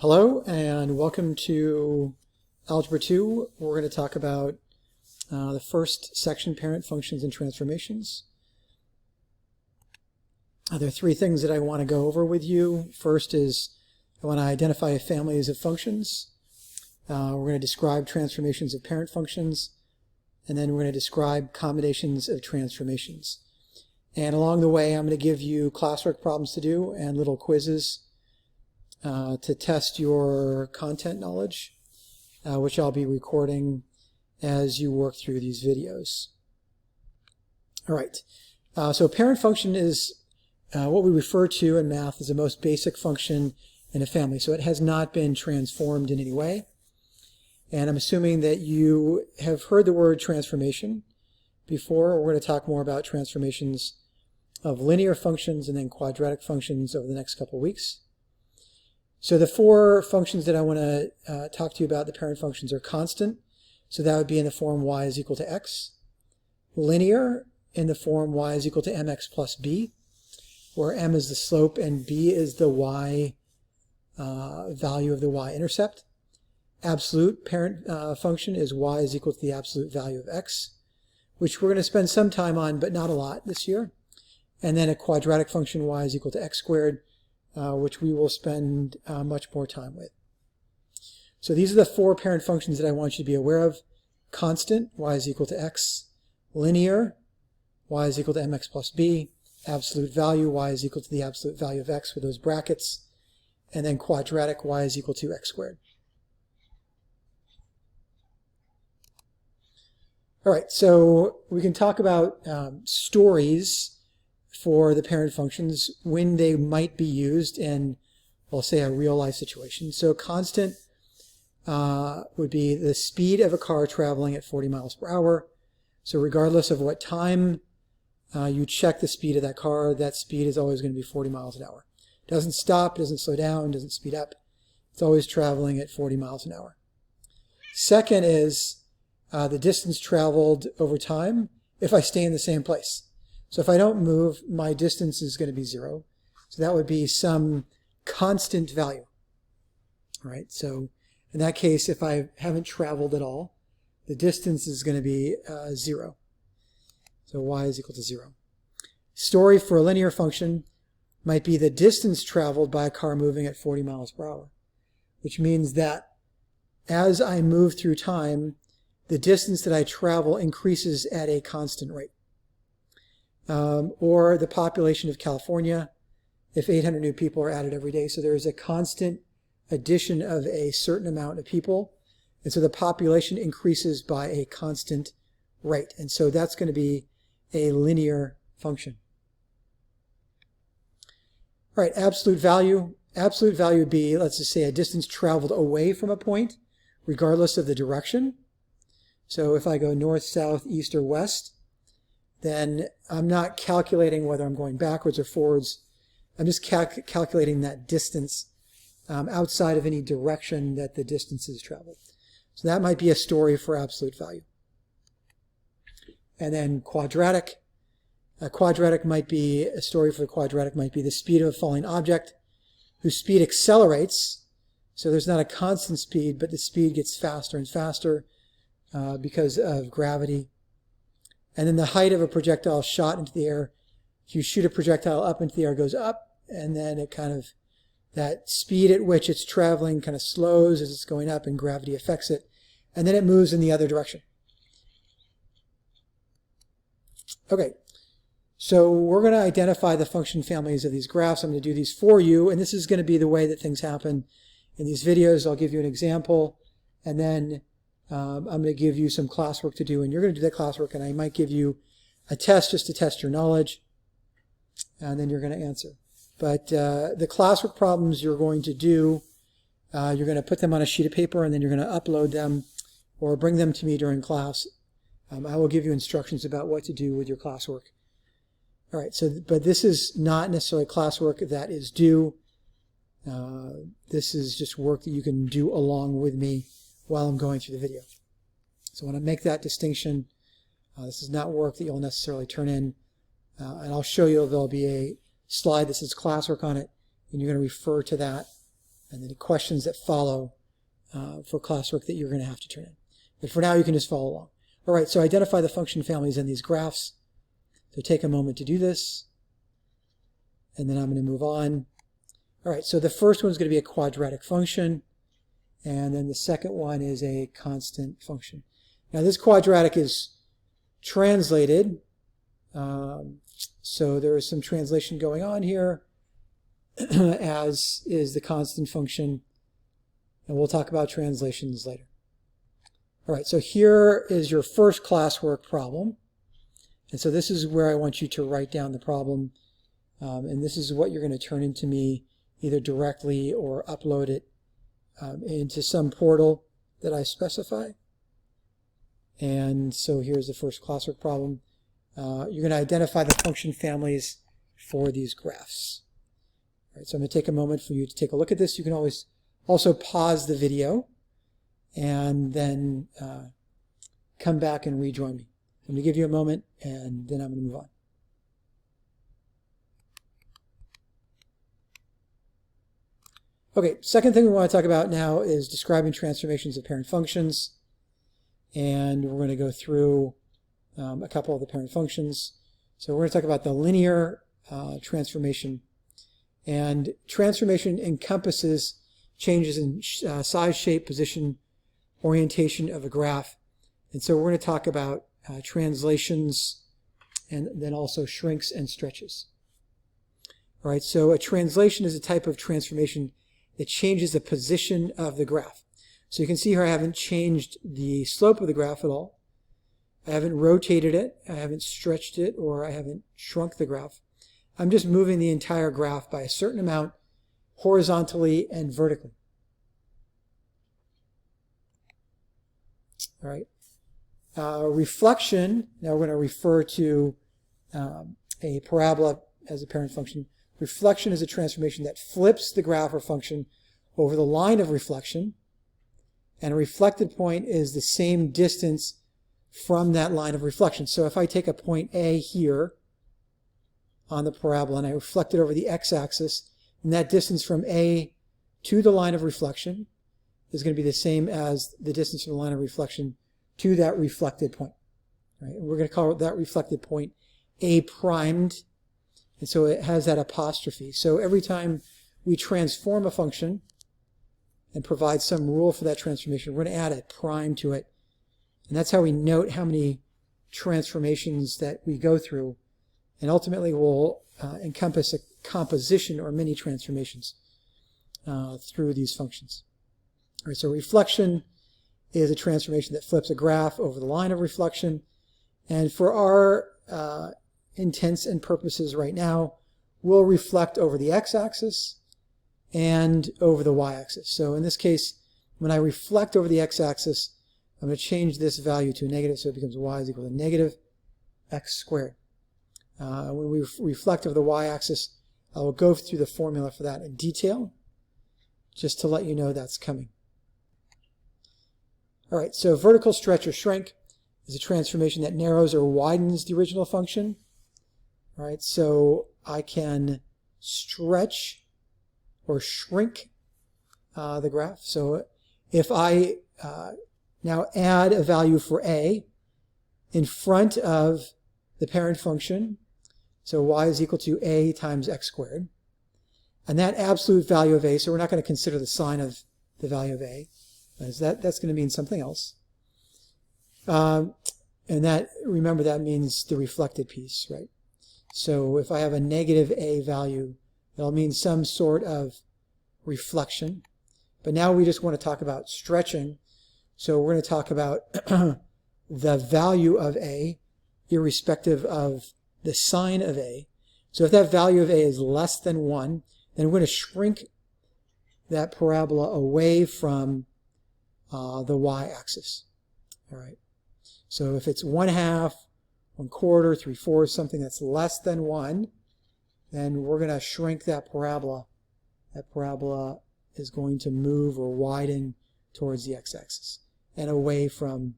Hello and welcome to Algebra 2. We're going to talk about the first section, parent functions and transformations. There are three things that I want to go over with you. First is I want to identify families of functions. We're going to describe transformations of parent functions, and then we're going to describe combinations of transformations. And along the way, I'm going to give you classwork problems to do and little quizzes to test your content knowledge, which I'll be recording as you work through these videos. All right, so a parent function is what we refer to in math as the most basic function in a family. So it has not been transformed in any way. And I'm assuming that you have heard the word transformation before. We're going to talk more about transformations of linear functions and then quadratic functions over the next couple of weeks. So the four functions that I want to talk to you about, the parent functions, are constant. So that would be in the form y is equal to x. Linear in the form y is equal to mx plus b, where m is the slope and b is the y value of the y-intercept. Absolute parent function is y is equal to the absolute value of x, which we're going to spend some time on, but not a lot this year. And then a quadratic function, y is equal to x squared, which we will spend much more time with. So these are the four parent functions that I want you to be aware of. Constant, y is equal to x. Linear, y is equal to mx plus b. Absolute value, y is equal to the absolute value of x with those brackets. And then quadratic, y is equal to x squared. All right, so we can talk about stories for the parent functions when they might be used in, we'll say, a real-life situation. So constant would be the speed of a car traveling at 40 miles per hour. So regardless of what time you check the speed of that car, that speed is always going to be 40 miles an hour. It doesn't stop, doesn't slow down, doesn't speed up. It's always traveling at 40 miles an hour. Second is the distance traveled over time if I stay in the same place. So if I don't move, my distance is going to be 0. So that would be some constant value. All right, so in that case, if I haven't traveled at all, the distance is going to be 0. So y is equal to 0. Story for a linear function might be the distance traveled by a car moving at 40 miles per hour, which means that as I move through time, the distance that I travel increases at a constant rate. Or the population of California, if 800 new people are added every day. So there is a constant addition of a certain amount of people. And so the population increases by a constant rate. And so that's going to be a linear function. All right, absolute value. Absolute value would be, let's just say, a distance traveled away from a point, regardless of the direction. So if I go north, south, east, or west, then I'm not calculating whether I'm going backwards or forwards. I'm just calculating that distance outside of any direction that the distance is traveled. So that might be a story for absolute value. And then quadratic. A quadratic might be, a story for the quadratic might be the speed of a falling object whose speed accelerates. So there's not a constant speed, but the speed gets faster and faster because of gravity. And then the height of a projectile shot into the air. If you shoot a projectile up into the air, it goes up, and then it kind of, that speed at which it's traveling kind of slows as it's going up, and gravity affects it. And then it moves in the other direction. Okay, so we're going to identify the function families of these graphs. I'm going to do these for you, and this is going to be the way that things happen in these videos. I'll give you an example, and then I'm going to give you some classwork to do, and you're going to do that classwork, and I might give you a test just to test your knowledge, and then you're going to answer. But the classwork problems you're going to do, you're going to put them on a sheet of paper, and then you're going to upload them or bring them to me during class. I will give you instructions about what to do with your classwork. All right, so but this is not necessarily classwork that is due. This is just work that you can do along with me while I'm going through the video. So I want to make that distinction. This is not work that you'll necessarily turn in. And I'll show you there'll be a slide that says classwork on it, and you're going to refer to that and then the questions that follow for classwork that you're going to have to turn in. But for now, you can just follow along. All right, so identify the function families in these graphs. So take a moment to do this, and then I'm going to move on. All right, so the first one is going to be a quadratic function, and then the second one is a constant function. Now this quadratic is translated, so there is some translation going on here, as is the constant function, and we'll talk about translations later. All right, so here is your first classwork problem, and so this is where I want you to write down the problem, and this is what you're going to turn into me either directly or upload it into some portal that I specify. And so here's the first classwork problem. You're going to identify the function families for these graphs. All right, so I'm going to take a moment for you to take a look at this. You can always also pause the video and then come back and rejoin me. I'm going to give you a moment, and then I'm going to move on. Okay, second thing we want to talk about now is describing transformations of parent functions. And we're going to go through a couple of the parent functions. So we're going to talk about the linear transformation. And transformation encompasses changes in size, shape, position, orientation of a graph. And so we're going to talk about translations and then also shrinks and stretches. All right, so a translation is a type of transformation that changes the position of the graph. So you can see here I haven't changed the slope of the graph at all. I haven't rotated it, I haven't stretched it, or I haven't shrunk the graph. I'm just moving the entire graph by a certain amount horizontally and vertically. All right. Reflection, now we're going to refer to a parabola as a parent function. Reflection is a transformation that flips the graph or function over the line of reflection, and a reflected point is the same distance from that line of reflection. So if I take a point A here on the parabola and I reflect it over the x-axis, and that distance from A to the line of reflection is going to be the same as the distance from the line of reflection to that reflected point. Right? And we're going to call that reflected point A primed, and so it has that apostrophe. So every time we transform a function and provide some rule for that transformation, we're going to add a prime to it. And that's how we note how many transformations that we go through. And ultimately we'll encompass a composition or many transformations through these functions. All right, so reflection is a transformation that flips a graph over the line of reflection. And for our intents and purposes right now, we'll reflect over the x-axis and over the y-axis. So in this case, when I reflect over the x-axis, I'm going to change this value to a negative, so it becomes y is equal to negative x squared. When we reflect over the y-axis, I will go through the formula for that in detail, just to let you know that's coming. All right, so vertical stretch or shrink is a transformation that narrows or widens the original function. All right, so I can stretch or shrink the graph. So if I now add a value for A in front of the parent function, so y is equal to A times x squared, and that absolute value of A, so we're not going to consider the sign of the value of A, because that's going to mean something else. And that, remember, that means the reflected piece, right? So if I have a negative A value, that'll mean some sort of reflection. But now we just want to talk about stretching. So we're going to talk about the value of A, irrespective of the sign of A. So if that value of A is less than 1, then we're going to shrink that parabola away from the y-axis. All right. So if it's 1/2, 1/4, 3/4, something that's less than 1, then we're going to shrink that parabola. That parabola is going to move or widen towards the x-axis and away from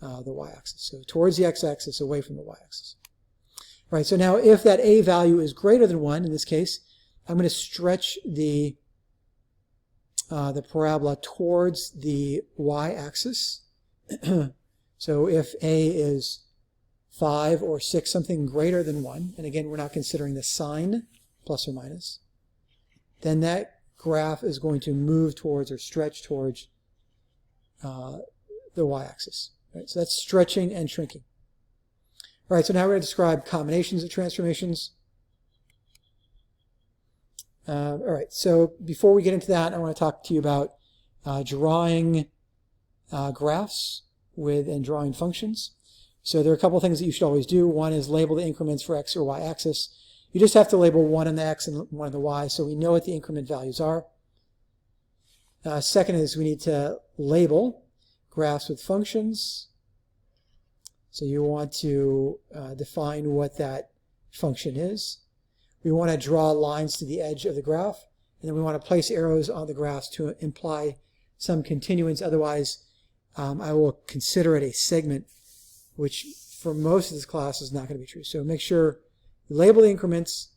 the y-axis. So towards the x-axis, away from the y-axis. All right, so now if that A value is greater than 1, in this case, I'm going to stretch the the parabola towards the y-axis. So if a is 5 or 6, something greater than 1, and again, we're not considering the sign, plus or minus, then that graph is going to move towards or stretch towards the y-axis. Right? So that's stretching and shrinking. All right, so now we're going to describe combinations of transformations. All right, so before we get into that, I want to talk to you about drawing graphs and drawing functions. So there are a couple of things that you should always do. One is label the increments for x or y axis. You just have to label one on the x and one on the y, so we know what the increment values are. Second is we need to label graphs with functions. So you want to define what that function is. We want to draw lines to the edge of the graph, and then we want to place arrows on the graphs to imply some continuance. Otherwise, I will consider it a segment, which for most of this class is not going to be true. So make sure you label the increments,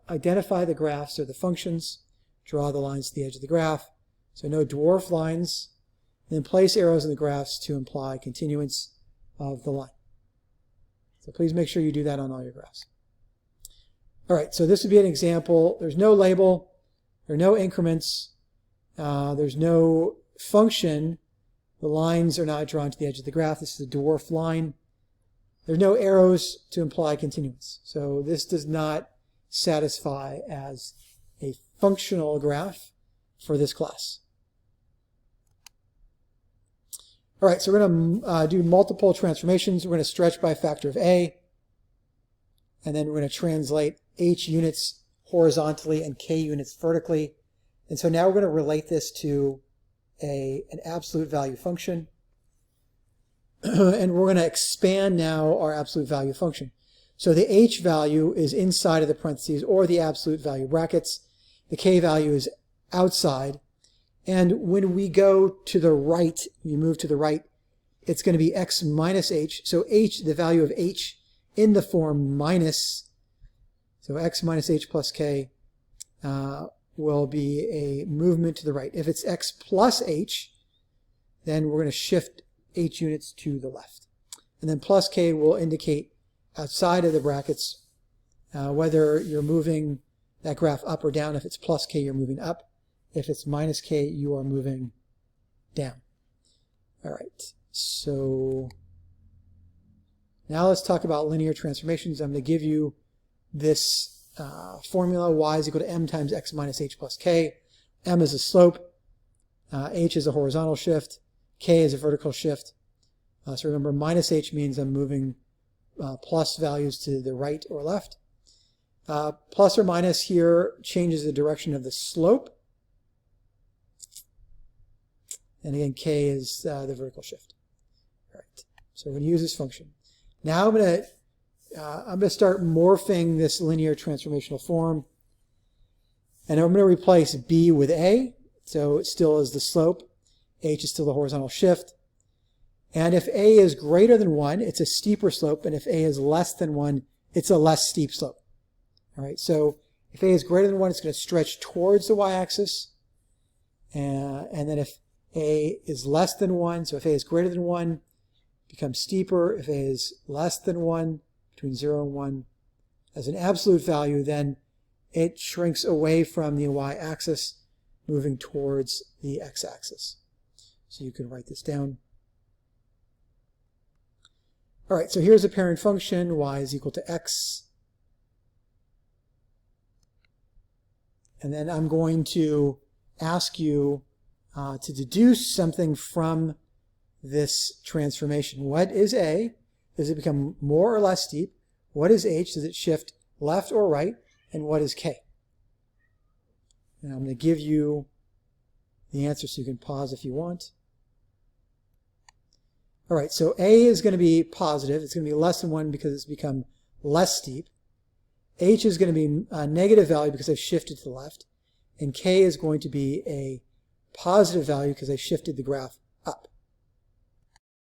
identify the graphs or the functions, draw the lines to the edge of the graph. So no dwarf lines, and then place arrows in the graphs to imply continuance of the line. So please make sure you do that on all your graphs. All right, so this would be an example. There's no label, there are no increments, there's no function. The lines are not drawn to the edge of the graph. This is a dwarf line. There's no arrows to imply continuance. So this does not satisfy as a functional graph for this class. All right, so we're going to do multiple transformations. We're going to stretch by a factor of a, and then we're going to translate h units horizontally and k units vertically. And so now we're going to relate this to an absolute value function. And we're going to expand now our absolute value function. So the h value is inside of the parentheses or the absolute value brackets. The k value is outside. And when we go to the right, you move to the right, it's going to be x minus h. So h, the value of h in the form minus, so x minus h plus k will be a movement to the right. If it's x plus h, then we're going to shift h units to the left. And then plus k will indicate outside of the brackets whether you're moving that graph up or down. If it's plus k, you're moving up. If it's minus k, you are moving down. All right, so now let's talk about linear transformations. I'm going to give you this formula. Y is equal to m times x minus h plus k. M is a slope, h is a horizontal shift, k is a vertical shift. So remember, minus h means I'm moving plus values to the right or left. Plus or minus here changes the direction of the slope. And again, k is the vertical shift. All right, so we're going to use this function. Now I'm going to start morphing this linear transformational form. And I'm going to replace b with a. So it still is the slope. H is still the horizontal shift. And if a is greater than 1, it's a steeper slope. And if a is less than 1, it's a less steep slope. All right, so if a is greater than 1, it's going to stretch towards the y-axis. And then if a is less than 1, so if a is greater than 1, becomes steeper. If a is less than 1, between 0 and 1, as an absolute value, then it shrinks away from the y-axis, moving towards the x-axis. So you can write this down. All right, so here's a parent function. Y is equal to x. And then I'm going to ask you to deduce something from this transformation. What is a? Does it become more or less steep? What is h? Does it shift left or right? And what is k? And I'm going to give you the answer so you can pause if you want. All right, so a is going to be positive. It's going to be less than 1 because it's become less steep. H is going to be a negative value because I've shifted to the left. And k is going to be a positive value because I shifted the graph